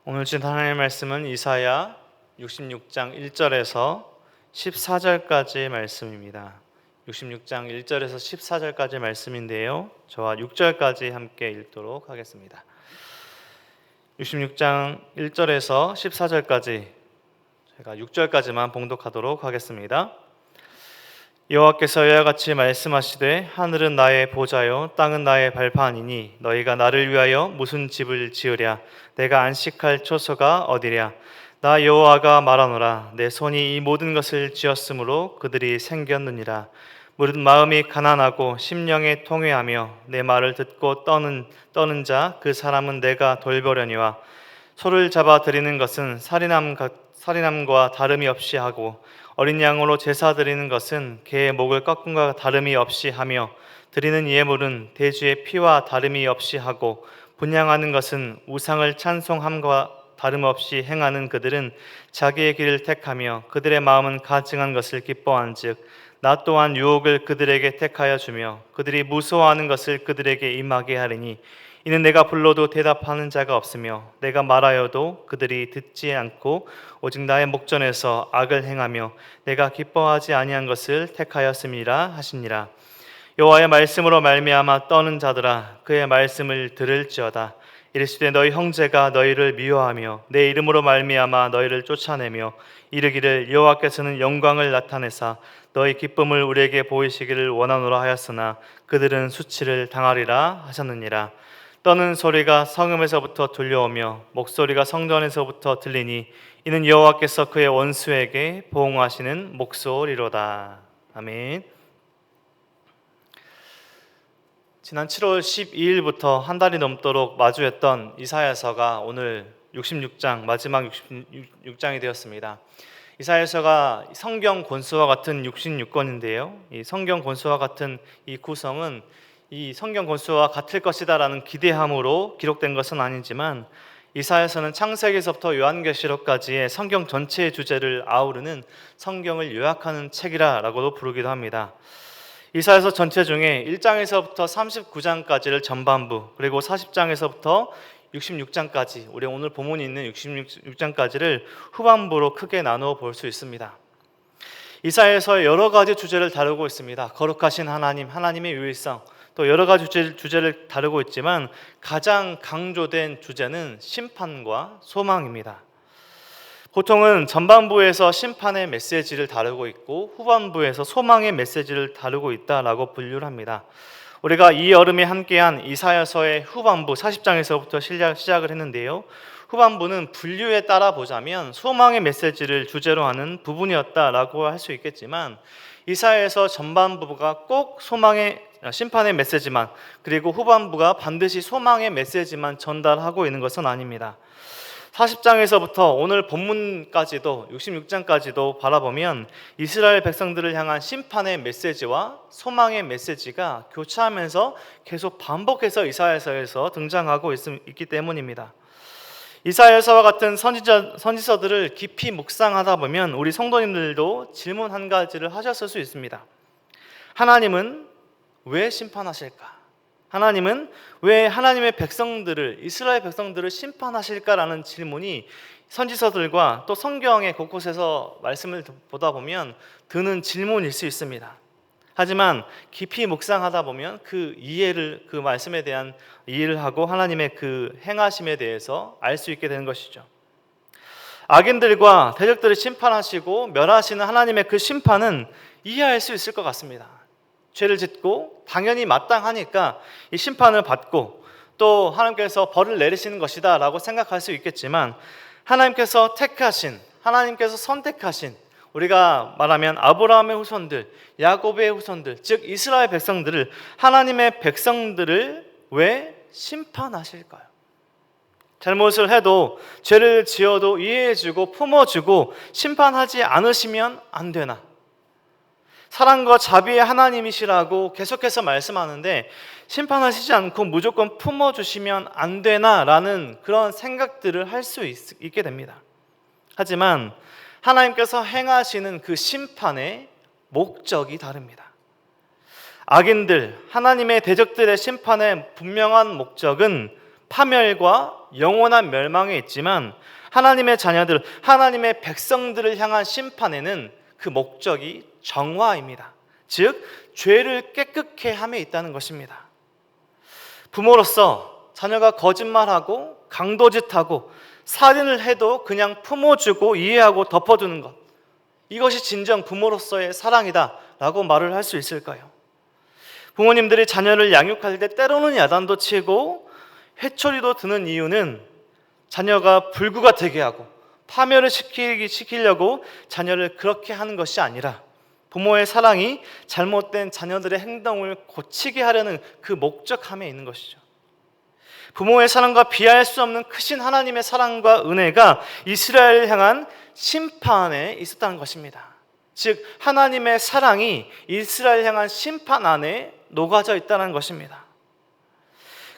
오늘 주신 하나님의 말씀은 이사야 66장 1절에서 14절까지의 말씀입니다. 66장 1절에서 14절까지의 말씀인데요, 저와 6절까지 함께 읽도록 하겠습니다. 66장 1절에서 14절까지 제가 6절까지만 봉독하도록 하겠습니다. 여호와께서 이와 같이 말씀하시되 하늘은 나의 보좌요 땅은 나의 발판이니 너희가 나를 위하여 무슨 집을 지으랴. 내가 안식할 초소가 어디랴. 나 여호와가 말하노라. 내 손이 이 모든 것을 지었으므로 그들이 생겼느니라. 무릇 마음이 가난하고 심령에 통회하며 내 말을 듣고 떠는 자 그 사람은 내가 돌보려니와 소를 잡아 드리는 것은 살인함과 다름이 없이 하고 어린 양으로 제사 드리는 것은 개의 목을 꺾음과 다름이 없이 하며 드리는 예물은 돼지의 피와 다름이 없이 하고 분향하는 것은 우상을 찬송함과 다름없이 행하는 그들은 자기의 길을 택하며 그들의 마음은 가증한 것을 기뻐한즉 나 또한 유혹을 그들에게 택하여 주며 그들이 무서워하는 것을 그들에게 임하게 하리니 이는 내가 불러도 대답하는 자가 없으며 내가 말하여도 그들이 듣지 않고 오직 나의 목전에서 악을 행하며 내가 기뻐하지 아니한 것을 택하였음이라 하시니라. 여호와의 말씀으로 말미암아 떠는 자들아 그의 말씀을 들을지어다. 이르시되 너희 형제가 너희를 미워하며 내 이름으로 말미암아 너희를 쫓아내며 이르기를 여호와께서는 영광을 나타내사 너희 기쁨을 우리에게 보이시기를 원하노라 하였으나 그들은 수치를 당하리라 하셨느니라. 떠는 소리가 성읍에서부터 들려오며 목소리가 성전에서부터 들리니 이는 여호와께서 그의 원수에게 보응하시는 목소리로다. 아멘. 지난 7월 12일부터 한 달이 넘도록 마주했던 이사야서가 오늘 66장 마지막 66장이 되었습니다. 이사야서가 성경 권수와 같은 66권인데요. 이 성경 권수와 같은 이 구성은 이 성경 권수와 같을 것이다라는 기대함으로 기록된 것은 아니지만 이사야서는 창세기에서부터 요한계시록까지의 성경 전체의 주제를 아우르는 성경을 요약하는 책이라고도 부르기도 합니다. 이사야서 전체 중에 1장에서부터 39장까지를 전반부, 그리고 40장에서부터 66장까지, 우리 오늘 본문이 있는 66장까지를 후반부로 크게 나누어 볼 수 있습니다. 이사야서의 여러 가지 주제를 다루고 있습니다. 거룩하신 하나님, 하나님의 유일성, 또 여러 가지 주제를 다루고 있지만 가장 강조된 주제는 심판과 소망입니다. 보통은 전반부에서 심판의 메시지를 다루고 있고 후반부에서 소망의 메시지를 다루고 있다라고 분류를 합니다. 우리가 이 여름에 함께한 이사야서의 후반부 40장에서부터 시작을 했는데요, 후반부는 분류에 따라 보자면 소망의 메시지를 주제로 하는 부분이었다라고 할 수 있겠지만 이사야서 전반부가 꼭 심판의 메시지만, 그리고 후반부가 반드시 소망의 메시지만 전달하고 있는 것은 아닙니다. 40장에서부터 오늘 본문까지도 66장까지도 바라보면 이스라엘 백성들을 향한 심판의 메시지와 소망의 메시지가 교차하면서 계속 반복해서 이사야서에서 등장하고 있기 때문입니다. 이사야서와 같은 선지서들을 깊이 묵상하다 보면 우리 성도님들도 질문 한 가지를 하셨을 수 있습니다. 하나님은 왜 심판하실까? 하나님은 왜 하나님의 백성들을, 이스라엘 백성들을 심판하실까라는 질문이 선지서들과 또 성경의 곳곳에서 말씀을 보다 보면 드는 질문일 수 있습니다. 하지만 깊이 묵상하다 보면 그 말씀에 대한 이해를 하고 하나님의 그 행하심에 대해서 알 수 있게 되는 것이죠. 악인들과 대적들을 심판하시고 멸하시는 하나님의 그 심판은 이해할 수 있을 것 같습니다. 죄를 짓고 당연히 마땅하니까 이 심판을 받고 또 하나님께서 벌을 내리시는 것이다 라고 생각할 수 있겠지만 하나님께서 하나님께서 선택하신, 우리가 말하면 아브라함의 후손들, 야곱의 후손들, 즉 이스라엘 백성들을, 하나님의 백성들을 왜 심판하실까요? 잘못을 해도, 죄를 지어도 이해해주고 품어주고 심판하지 않으시면 안 되나? 사랑과 자비의 하나님이시라고 계속해서 말씀하는데 심판하시지 않고 무조건 품어주시면 안 되나라는 그런 생각들을 할 수 있게 됩니다. 하지만 하나님께서 행하시는 그 심판의 목적이 다릅니다. 악인들, 하나님의 대적들의 심판의 분명한 목적은 파멸과 영원한 멸망에 있지만 하나님의 자녀들, 하나님의 백성들을 향한 심판에는 그 목적이 정화입니다. 즉 죄를 깨끗게 함에 있다는 것입니다. 부모로서 자녀가 거짓말하고 강도짓하고 살인을 해도 그냥 품어주고 이해하고 덮어두는 것, 이것이 진정 부모로서의 사랑이다 라고 말을 할 수 있을까요? 부모님들이 자녀를 양육할 때 때로는 야단도 치고 회초리도 드는 이유는 자녀가 불구가 되게 하고 파멸을 시키려고 자녀를 그렇게 하는 것이 아니라 부모의 사랑이 잘못된 자녀들의 행동을 고치게 하려는 그 목적함에 있는 것이죠. 부모의 사랑과 비할 수 없는 크신 하나님의 사랑과 은혜가 이스라엘을 향한 심판에 있었다는 것입니다. 즉 하나님의 사랑이 이스라엘을 향한 심판 안에 녹아져 있다는 것입니다.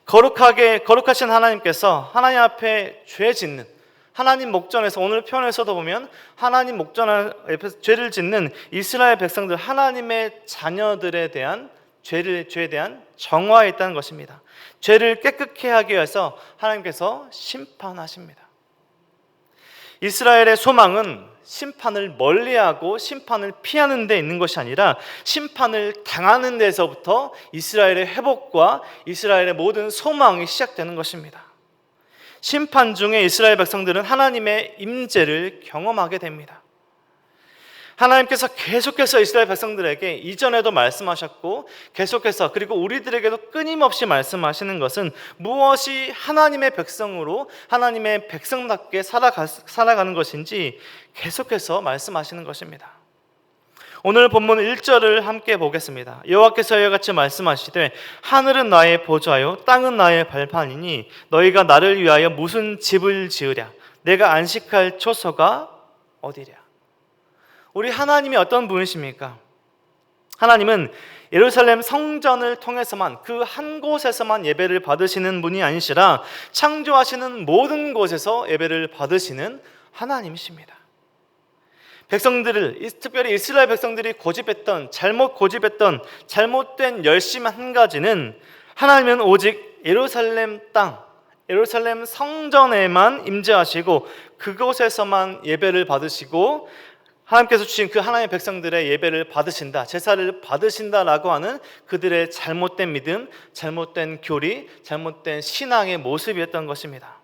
거룩하신 하나님께서 하나님 앞에 죄 짓는, 하나님 목전에서, 오늘 표현에서도 보면 하나님 목전 앞에서 죄를 짓는 이스라엘 백성들, 하나님의 자녀들에 대한 죄에 대한 정화에 있다는 것입니다. 죄를 깨끗게 하기 위해서 하나님께서 심판하십니다. 이스라엘의 소망은 심판을 멀리하고 심판을 피하는 데 있는 것이 아니라 심판을 당하는 데서부터 이스라엘의 회복과 이스라엘의 모든 소망이 시작되는 것입니다. 심판 중에 이스라엘 백성들은 하나님의 임재를 경험하게 됩니다. 하나님께서 계속해서 이스라엘 백성들에게 이전에도 말씀하셨고 계속해서, 그리고 우리들에게도 끊임없이 말씀하시는 것은 무엇이 하나님의 백성으로 하나님의 백성답게 살아가는 것인지 계속해서 말씀하시는 것입니다. 오늘 본문 1절을 함께 보겠습니다. 여호와께서 이와 같이 말씀하시되 하늘은 나의 보좌요 땅은 나의 발판이니 너희가 나를 위하여 무슨 집을 지으랴? 내가 안식할 초소가 어디랴? 우리 하나님이 어떤 분이십니까? 하나님은 예루살렘 성전을 통해서만, 그 한 곳에서만 예배를 받으시는 분이 아니시라 창조하시는 모든 곳에서 예배를 받으시는 하나님이십니다. 백성들을, 특별히 이스라엘 백성들이 잘못된 열심 한 가지는 하나님은 오직 예루살렘 땅, 예루살렘 성전에만 임재하시고 그곳에서만 예배를 받으시고 하나님께서 주신 그 하나님의 백성들의 예배를 받으신다, 제사를 받으신다라고 하는 그들의 잘못된 믿음, 잘못된 교리, 잘못된 신앙의 모습이었던 것입니다.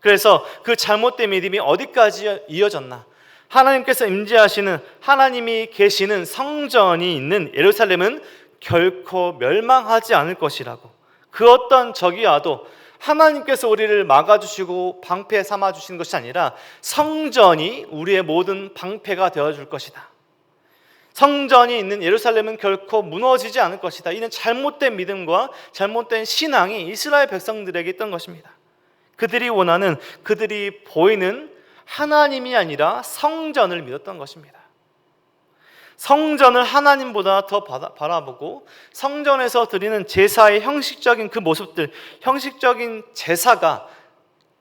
그래서 그 잘못된 믿음이 어디까지 이어졌나? 하나님께서 임재하시는, 하나님이 계시는 성전이 있는 예루살렘은 결코 멸망하지 않을 것이라고, 그 어떤 적이 와도 하나님께서 우리를 막아주시고 방패 삼아주시는 것이 아니라 성전이 우리의 모든 방패가 되어줄 것이다. 성전이 있는 예루살렘은 결코 무너지지 않을 것이다. 이는 잘못된 믿음과 잘못된 신앙이 이스라엘 백성들에게 있던 것입니다. 그들이 원하는, 그들이 보이는 하나님이 아니라 성전을 믿었던 것입니다. 성전을 하나님보다 더 바라보고 성전에서 드리는 제사의 형식적인 그 모습들, 형식적인 제사가,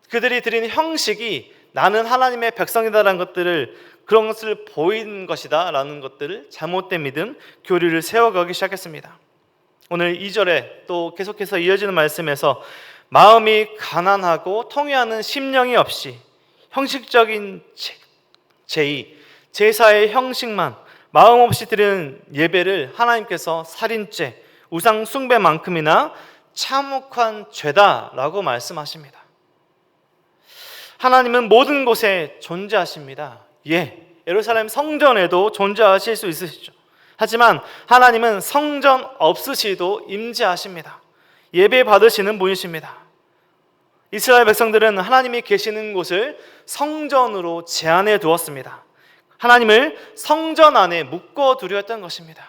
그들이 드리는 형식이 나는 하나님의 백성이다라는 것들을, 그런 것을 보이는 것이다 라는 것들을, 잘못된 믿음, 교리를 세워가기 시작했습니다. 오늘 2절에 또 계속해서 이어지는 말씀에서 마음이 가난하고 통회하는 심령이 없이 형식적인 제사의 형식만, 마음 없이 드리는 예배를 하나님께서 살인죄, 우상 숭배만큼이나 참혹한 죄다라고 말씀하십니다. 하나님은 모든 곳에 존재하십니다. 예루살렘 성전에도 존재하실 수 있으시죠. 하지만 하나님은 성전 없으시도 임재하십니다. 예배 받으시는 분이십니다. 이스라엘 백성들은 하나님이 계시는 곳을 성전으로 제한해 두었습니다. 하나님을 성전 안에 묶어두려 했던 것입니다.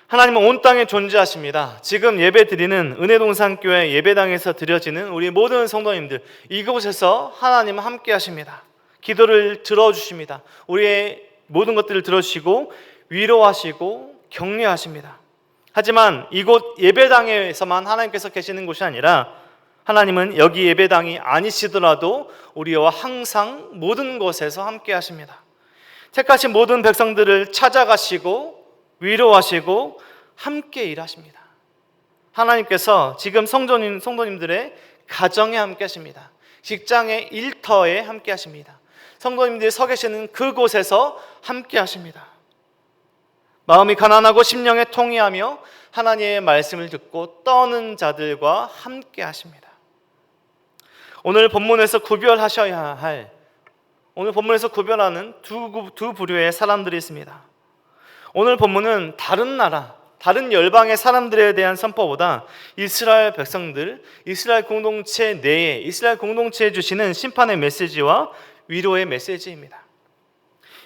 하나님은 온 땅에 존재하십니다. 지금 예배드리는 은혜동산교회 예배당에서 드려지는 우리 모든 성도님들, 이곳에서 하나님은 함께 하십니다. 기도를 들어주십니다. 우리의 모든 것들을 들어주시고 위로하시고 격려하십니다. 하지만 이곳 예배당에서만 하나님께서 계시는 곳이 아니라 하나님은 여기 예배당이 아니시더라도 우리와 항상 모든 곳에서 함께 하십니다. 택하신 모든 백성들을 찾아가시고 위로하시고 함께 일하십니다. 하나님께서 지금 성도님들의 가정에 함께 하십니다. 직장의 일터에 함께 하십니다. 성도님들이 서 계시는 그곳에서 함께 하십니다. 마음이 가난하고 심령에 통회하며 하나님의 말씀을 듣고 떠는 자들과 함께 하십니다. 오늘 본문에서 구별하는 두 부류의 사람들이 있습니다. 오늘 본문은 다른 나라, 다른 열방의 사람들에 대한 선포보다 이스라엘 백성들, 이스라엘 공동체 내에, 이스라엘 공동체에 주시는 심판의 메시지와 위로의 메시지입니다.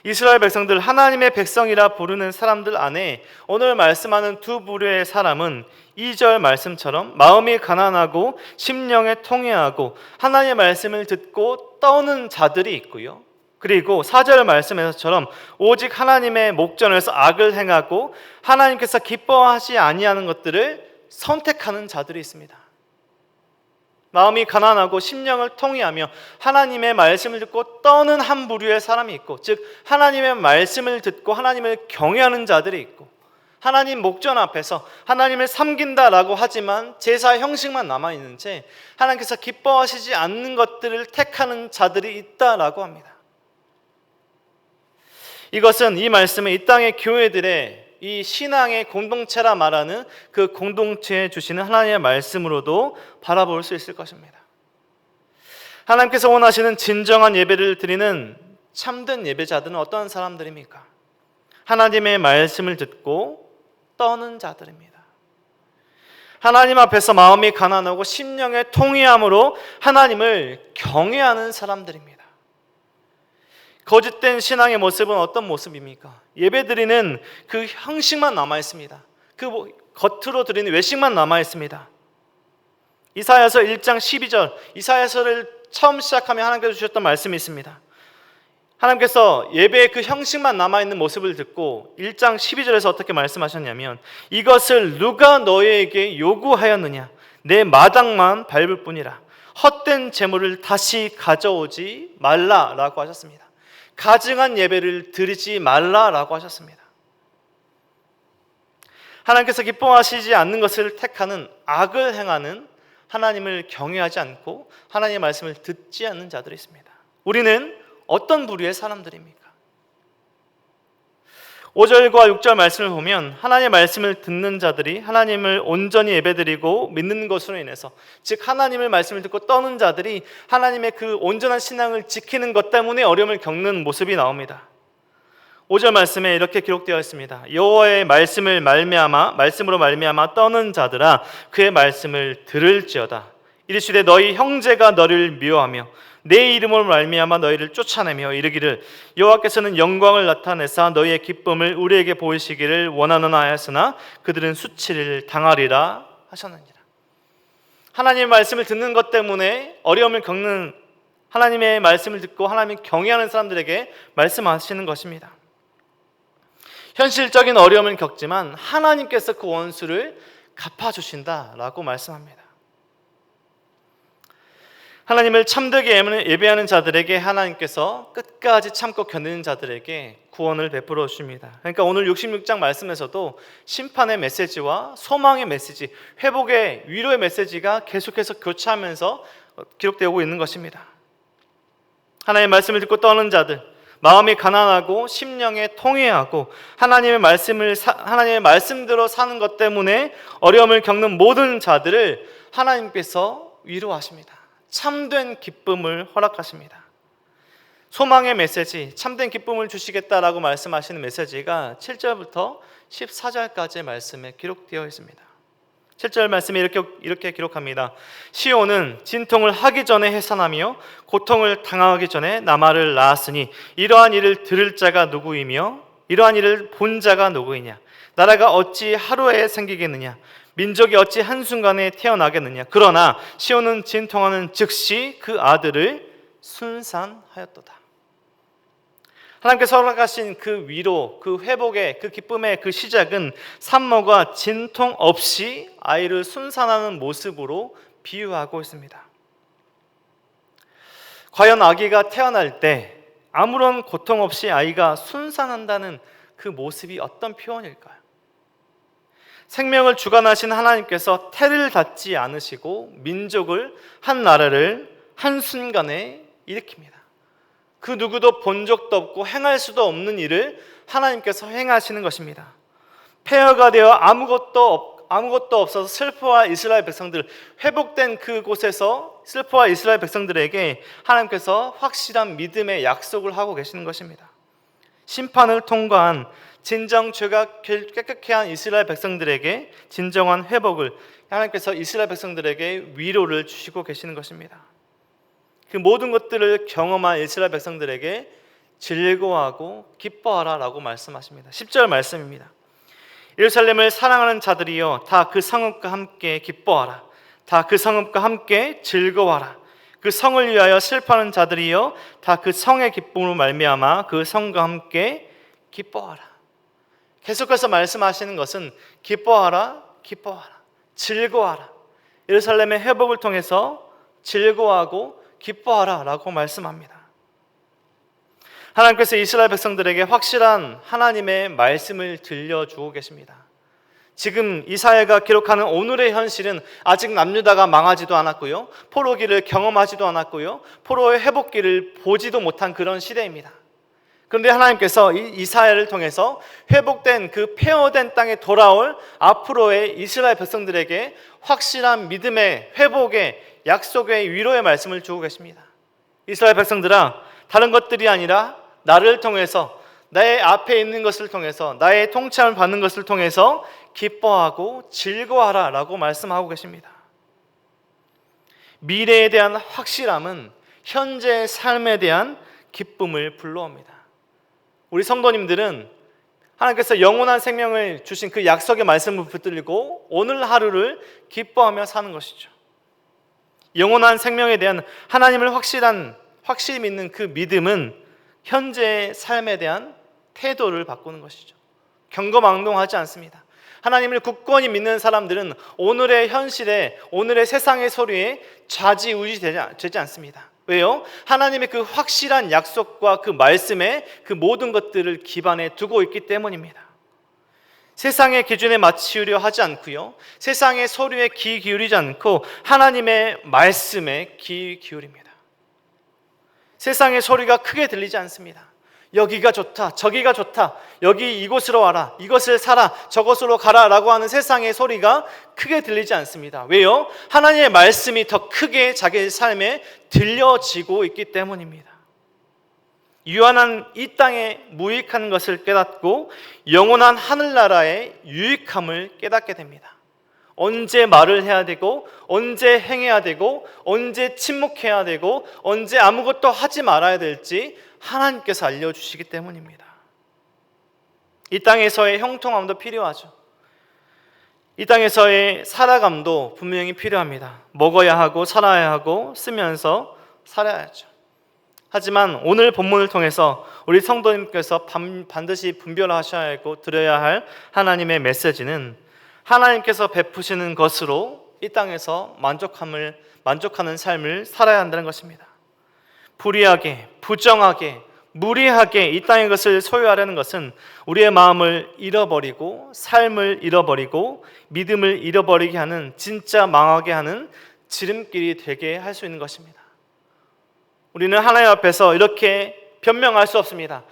이스라엘 백성들, 하나님의 백성이라 부르는 사람들 안에 오늘 말씀하는 두 부류의 사람은 2절 말씀처럼 마음이 가난하고 심령에 통회하고 하나님의 말씀을 듣고 떠는 자들이 있고요. 그리고 4절 말씀에서처럼 오직 하나님의 목전에서 악을 행하고 하나님께서 기뻐하지 아니하는 것들을 선택하는 자들이 있습니다. 마음이 가난하고 심령을 통회하며 하나님의 말씀을 듣고 떠는 한 부류의 사람이 있고, 즉 하나님의 말씀을 듣고 하나님을 경외하는 자들이 있고, 하나님 목전 앞에서 하나님을 섬긴다라고 하지만 제사 형식만 남아있는 채 하나님께서 기뻐하시지 않는 것들을 택하는 자들이 있다라고 합니다. 이것은 이 말씀은 이 땅의 교회들의 이 신앙의 공동체라 말하는 그 공동체에 주시는 하나님의 말씀으로도 바라볼 수 있을 것입니다. 하나님께서 원하시는 진정한 예배를 드리는 참된 예배자들은 어떤 사람들입니까? 하나님의 말씀을 듣고 떠는 자들입니다. 하나님 앞에서 마음이 가난하고 심령의 통회함으로 하나님을 경외하는 사람들입니다. 거짓된 신앙의 모습은 어떤 모습입니까? 예배드리는 그 형식만 남아있습니다. 그 겉으로 드리는 외식만 남아있습니다. 이사야서 1장 12절, 이사야서를 처음 시작하면 하나님께서 주셨던 말씀이 있습니다. 하나님께서 예배의 그 형식만 남아있는 모습을 듣고 1장 12절에서 어떻게 말씀하셨냐면, 이것을 누가 너희에게 요구하였느냐? 내 마당만 밟을 뿐이라. 헛된 재물을 다시 가져오지 말라라고 하셨습니다. 가증한 예배를 드리지 말라라고 하셨습니다. 하나님께서 기뻐하시지 않는 것을 택하는, 악을 행하는, 하나님을 경외하지 않고 하나님의 말씀을 듣지 않는 자들이 있습니다. 우리는 어떤 부류의 사람들입니까? 5절과 6절 말씀을 보면 하나님의 말씀을 듣는 자들이 하나님을 온전히 예배드리고 믿는 것으로 인해서, 즉 하나님의 말씀을 듣고 떠는 자들이 하나님의 그 온전한 신앙을 지키는 것 때문에 어려움을 겪는 모습이 나옵니다. 5절 말씀에 이렇게 기록되어 있습니다. 여호와의 말씀으로 말미암아 떠는 자들아 그의 말씀을 들을지어다. 이르시되 너희 형제가 너를 미워하며 내 이름으로 말미암아 너희를 쫓아내며 이르기를 여호와께서는 영광을 나타내사 너희의 기쁨을 우리에게 보이시기를 원하노나 하였으나 그들은 수치를 당하리라 하셨느니라. 하나님의 말씀을 듣는 것 때문에 어려움을 겪는, 하나님의 말씀을 듣고 하나님을 경외하는 사람들에게 말씀하시는 것입니다. 현실적인 어려움을 겪지만 하나님께서 그 원수를 갚아주신다라고 말씀합니다. 하나님을 참되게 예배하는 자들에게 하나님께서 끝까지 참고 견디는 자들에게 구원을 베풀어 주십니다. 그러니까 오늘 66장 말씀에서도 심판의 메시지와 소망의 메시지, 회복의 위로의 메시지가 계속해서 교차하면서 기록되고 있는 것입니다. 하나님의 말씀을 듣고 떠는 자들, 마음이 가난하고 심령에 통회하고 하나님의 말씀대로 사는 것 때문에 어려움을 겪는 모든 자들을 하나님께서 위로하십니다. 참된 기쁨을 허락하십니다. 소망의 메시지, 참된 기쁨을 주시겠다라고 말씀하시는 메시지가 7절부터 14절까지의 말씀에 기록되어 있습니다. 7절 말씀에 이렇게 기록합니다. 시온은 진통을 하기 전에 해산하며 고통을 당하기 전에 나말을 낳았으니 이러한 일을 들을 자가 누구이며 이러한 일을 본 자가 누구이냐? 나라가 어찌 하루에 생기겠느냐? 민족이 어찌 한순간에 태어나겠느냐? 그러나 시온은 진통하는 즉시 그 아들을 순산하였도다. 하나님께서 허락하신 그 위로, 그 회복의, 그 기쁨의 그 시작은 산모가 진통 없이 아이를 순산하는 모습으로 비유하고 있습니다. 과연 아기가 태어날 때 아무런 고통 없이 아이가 순산한다는 그 모습이 어떤 표현일까요? 생명을 주관하신 하나님께서 태를 닫지 않으시고 민족을, 한 나라를 한순간에 일으킵니다. 그 누구도 본 적도 없고 행할 수도 없는 일을 하나님께서 행하시는 것입니다. 폐허가 되어 아무것도 없어서 슬퍼할 이스라엘 백성들, 회복된 그곳에서 슬퍼할 이스라엘 백성들에게 하나님께서 확실한 믿음의 약속을 하고 계시는 것입니다. 심판을 통과한 진정 죄가 깨끗게 한 이스라엘 백성들에게 진정한 회복을, 하나님께서 이스라엘 백성들에게 위로를 주시고 계시는 것입니다. 그 모든 것들을 경험한 이스라엘 백성들에게 즐거워하고 기뻐하라 라고 말씀하십니다. 10절 말씀입니다. 예루살렘을 사랑하는 자들이여 다 그 성읍과 함께 기뻐하라. 다 그 성읍과 함께 즐거워하라. 그 성을 위하여 슬퍼하는 자들이여 다 그 성의 기쁨으로 말미암아 그 성과 함께 기뻐하라. 계속해서 말씀하시는 것은 기뻐하라, 기뻐하라, 즐거워하라. 예루살렘의 회복을 통해서 즐거워하고 기뻐하라 라고 말씀합니다. 하나님께서 이스라엘 백성들에게 확실한 하나님의 말씀을 들려주고 계십니다. 지금 이사야가 기록하는 오늘의 현실은 아직 남유다가 망하지도 않았고요, 포로기를 경험하지도 않았고요, 포로의 회복기를 보지도 못한 그런 시대입니다. 그런데 하나님께서 이사야를 통해서 회복된 그 폐허된 땅에 돌아올 앞으로의 이스라엘 백성들에게 확실한 믿음의 회복의 약속의 위로의 말씀을 주고 계십니다. 이스라엘 백성들아, 다른 것들이 아니라 나를 통해서, 나의 앞에 있는 것을 통해서, 나의 통치함을 받는 것을 통해서 기뻐하고 즐거워하라 라고 말씀하고 계십니다. 미래에 대한 확실함은 현재의 삶에 대한 기쁨을 불러옵니다. 우리 성도님들은 하나님께서 영원한 생명을 주신 그 약속의 말씀을 붙들고 오늘 하루를 기뻐하며 사는 것이죠. 영원한 생명에 대한 하나님을 확실히 믿는 그 믿음은 현재의 삶에 대한 태도를 바꾸는 것이죠. 경거망동하지 않습니다. 하나님을 굳건히 믿는 사람들은 오늘의 현실에, 오늘의 세상의 소리에 좌지우지되지 않습니다. 왜요? 하나님의 그 확실한 약속과 그 말씀에 그 모든 것들을 기반에 두고 있기 때문입니다. 세상의 기준에 맞추려 하지 않고요, 세상의 소리에 귀 기울이지 않고 하나님의 말씀에 귀 기울입니다. 세상의 소리가 크게 들리지 않습니다. 여기가 좋다, 저기가 좋다, 여기 이곳으로 와라, 이것을 사라, 저것으로 가라 라고 하는 세상의 소리가 크게 들리지 않습니다. 왜요? 하나님의 말씀이 더 크게 자기의 삶에 들려지고 있기 때문입니다. 유한한 이 땅에 무익한 것을 깨닫고 영원한 하늘나라의 유익함을 깨닫게 됩니다. 언제 말을 해야 되고, 언제 행해야 되고, 언제 침묵해야 되고, 언제 아무것도 하지 말아야 될지 하나님께서 알려주시기 때문입니다. 이 땅에서의 형통함도 필요하죠. 이 땅에서의 살아감도 분명히 필요합니다. 먹어야 하고 살아야 하고 쓰면서 살아야죠. 하지만 오늘 본문을 통해서 우리 성도님께서 반드시 분별하셔야 하고 들어야 할 하나님의 메시지는 하나님께서 베푸시는 것으로 이 땅에서 만족하는 삶을 살아야 한다는 것입니다. 불의하게, 부정하게, 무리하게 이 땅의 것을 소유하려는 것은 우리의 마음을 잃어버리고 삶을 잃어버리고 믿음을 잃어버리게 하는, 진짜 망하게 하는 지름길이 되게 할 수 있는 것입니다. 우리는 하나님 앞에서 이렇게 변명할 수 없습니다.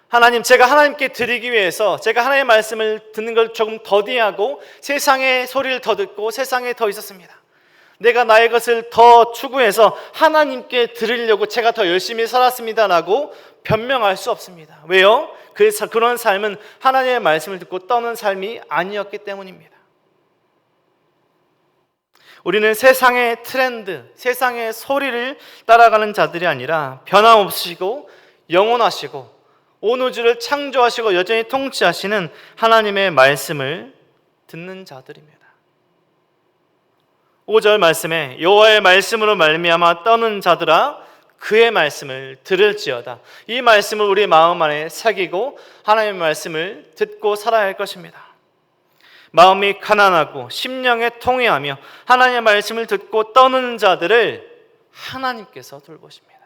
하나님, 제가 하나님께 드리기 위해서 제가 하나님의 말씀을 듣는 걸 조금 더디하고 세상의 소리를 더 듣고 세상에 더 있었습니다. 내가 나의 것을 더 추구해서 하나님께 드리려고 제가 더 열심히 살았습니다라고 변명할 수 없습니다. 왜요? 그런 삶은 하나님의 말씀을 듣고 떠는 삶이 아니었기 때문입니다. 우리는 세상의 트렌드, 세상의 소리를 따라가는 자들이 아니라 변함없으시고 영원하시고 온 우주를 창조하시고 여전히 통치하시는 하나님의 말씀을 듣는 자들입니다. 5절 말씀에 여호와의 말씀으로 말미암아 떠는 자들아 그의 말씀을 들을지어다. 이 말씀을 우리 마음 안에 새기고 하나님의 말씀을 듣고 살아야 할 것입니다. 마음이 가난하고 심령에 통회하며 하나님의 말씀을 듣고 떠는 자들을 하나님께서 돌보십니다.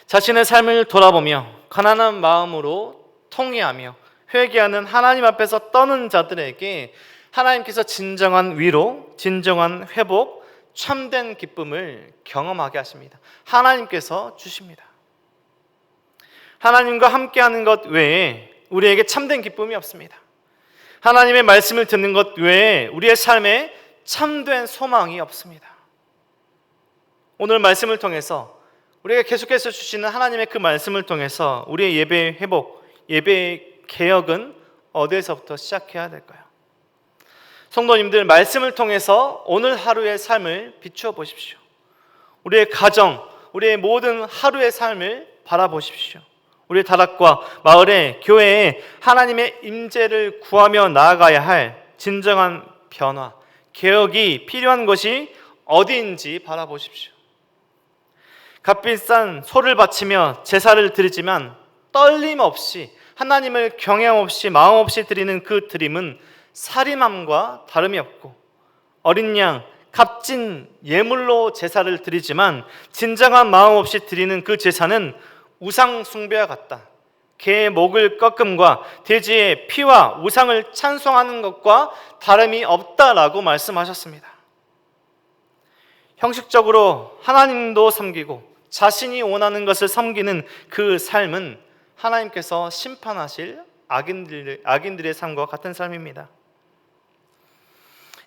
자신의 삶을 돌아보며 가난한 마음으로 통회하며 회개하는 하나님 앞에서 떠는 자들에게 하나님께서 진정한 위로, 진정한 회복, 참된 기쁨을 경험하게 하십니다. 하나님께서 주십니다. 하나님과 함께하는 것 외에 우리에게 참된 기쁨이 없습니다. 하나님의 말씀을 듣는 것 외에 우리의 삶에 참된 소망이 없습니다. 오늘 말씀을 통해서 우리가 계속해서 주시는 하나님의 그 말씀을 통해서 우리의 예배의 회복, 예배의 개혁은 어디에서부터 시작해야 될까요? 성도님들, 말씀을 통해서 오늘 하루의 삶을 비추어 보십시오. 우리의 가정, 우리의 모든 하루의 삶을 바라보십시오. 우리의 다락과 마을에, 교회에 하나님의 임재를 구하며 나아가야 할 진정한 변화, 개혁이 필요한 것이 어디인지 바라보십시오. 값비싼 소를 바치며 제사를 드리지만 떨림 없이, 하나님을 경외함 없이, 마음 없이 드리는 그 드림은 살인함과 다름이 없고, 어린 양, 값진 예물로 제사를 드리지만 진정한 마음 없이 드리는 그 제사는 우상 숭배와 같다. 개의 목을 꺾음과 돼지의 피와 우상을 찬송하는 것과 다름이 없다라고 말씀하셨습니다. 형식적으로 하나님도 섬기고 자신이 원하는 것을 섬기는 그 삶은 하나님께서 심판하실 악인들의 삶과 같은 삶입니다.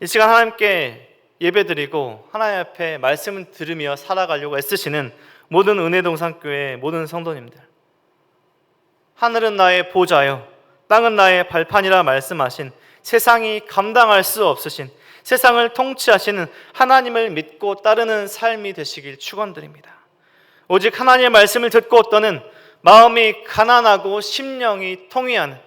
이 시간 하나님께 예배드리고 하나님 앞에 말씀을 들으며 살아가려고 애쓰시는 모든 은혜동산교회 모든 성도님들, 하늘은 나의 보좌요 땅은 나의 발판이라 말씀하신, 세상이 감당할 수 없으신, 세상을 통치하시는 하나님을 믿고 따르는 삶이 되시길 축원드립니다. 오직 하나님의 말씀을 듣고 떠는 마음이 가난하고 심령이 통회하는,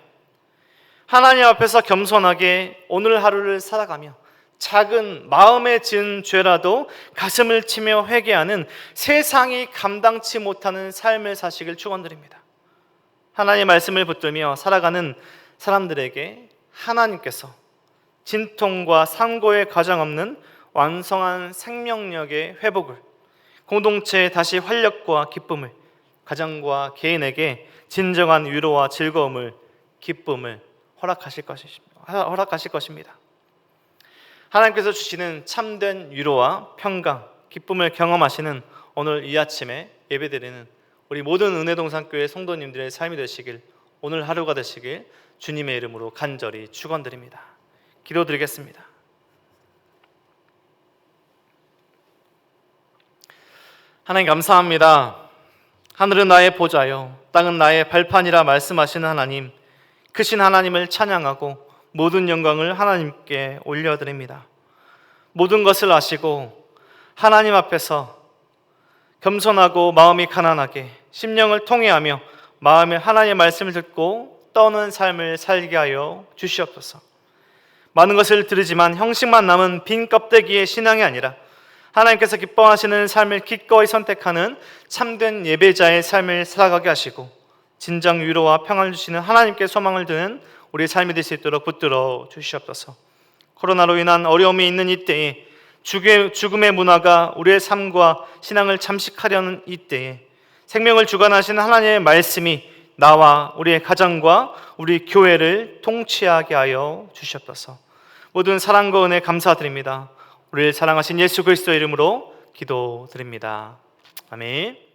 하나님 앞에서 겸손하게 오늘 하루를 살아가며 작은 마음에 지은 죄라도 가슴을 치며 회개하는, 세상이 감당치 못하는 삶을 사시길 축원드립니다. 하나님의 말씀을 붙들며 살아가는 사람들에게 하나님께서 진통과 상고에 가장없는 완성한 생명력의 회복을, 공동체의 다시 활력과 기쁨을, 가정과 개인에게 진정한 위로와 즐거움을, 기쁨을 허락하실 것입니다. 하나님께서 주시는 참된 위로와 평강, 기쁨을 경험하시는 오늘 이 아침에 예배드리는 우리 모든 은혜동산교회 성도님들의 삶이 되시길, 오늘 하루가 되시길 주님의 이름으로 간절히 축원드립니다. 기도드리겠습니다. 하나님 감사합니다. 하늘은 나의 보좌요 땅은 나의 발판이라 말씀하시는 하나님, 크신 하나님을 찬양하고 모든 영광을 하나님께 올려드립니다. 모든 것을 아시고 하나님 앞에서 겸손하고 마음이 가난하게 심령을 통회하며 마음에 하나님의 말씀을 듣고 떠는 삶을 살게 하여 주시옵소서. 많은 것을 들으지만 형식만 남은 빈 껍데기의 신앙이 아니라 하나님께서 기뻐하시는 삶을 기꺼이 선택하는 참된 예배자의 삶을 살아가게 하시고 진정 위로와 평안을 주시는 하나님께 소망을 두는 우리의 삶이 될 수 있도록 붙들어 주시옵소서. 코로나로 인한 어려움이 있는 이때에, 죽음의 문화가 우리의 삶과 신앙을 잠식하려는 이때에 생명을 주관하시는 하나님의 말씀이 나와 우리의 가정과 우리 교회를 통치하게 하여 주시옵소서. 모든 사랑과 은혜 감사드립니다. 우리를 사랑하신 예수 그리스도의 이름으로 기도드립니다. 아멘.